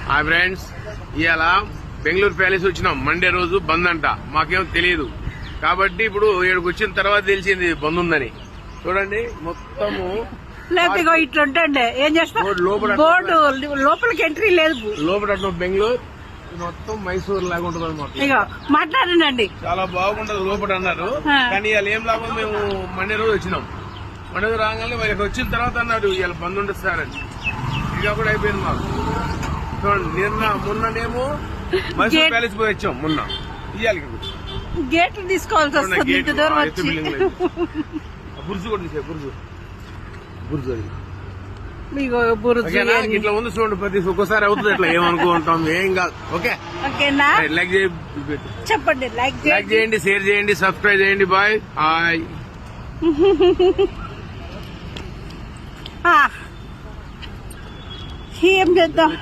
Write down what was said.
Hi friends, ఇవాళ Bengaluru palace వచ్చినాం. Monday రోజు బంద్ అంట, మాకేం తెలియదు కాబట్టి ఇప్పుడు ఇక్కడికి వచ్చిన తర్వాత తెలిసింది బంద్ ఉందని. చూడండి మొత్తము లేకపోతే ఇట్లుంటండి ఏం చేస్తాం, బోర్డు లోపలికి ఎంట్రీ లేదు. లోపల బెంగళూరు మొత్తం మైసూర్ లాగా ఉంటుంది అనమాట. ఇక మాట్లాడండి, చాలా బాగుంటది లోపల అన్నారు. కానీ ఇవాళ ఏం లాభం, మేము మండే రోజు వచ్చినాం. మండే రోజు రాగానే వాళ్ళకి వచ్చిన తర్వాత అన్నారు ఇవాళ బంద్ ఉండదు సార్ అని. ఇక కూడా అయిపోయింది మాకు. చూడండి మొన్ననేమో మైసూర్ ప్యాలెస్ పోయి వచ్చాం. మొన్న ఇవాళ గేట్లు తీసుకోవాల్సి వస్తుంది. ఇంత దూరం వచ్చి బుర్జు కూడా తీసే బుర్జు ఇట్లా ఉంది చూడండి. ప్రతి ఒక్కసారి అవుతుంది ఇట్లా, ఏమనుకుంటాం ఏం కాదు. ఓకేనా, లైక్ చెప్పండి, లైక్ చేయండి, షేర్ చేయండి, సబ్స్క్రైబ్ చేయండి. బాయ్. హాయ్. ఏం చేద్దాం.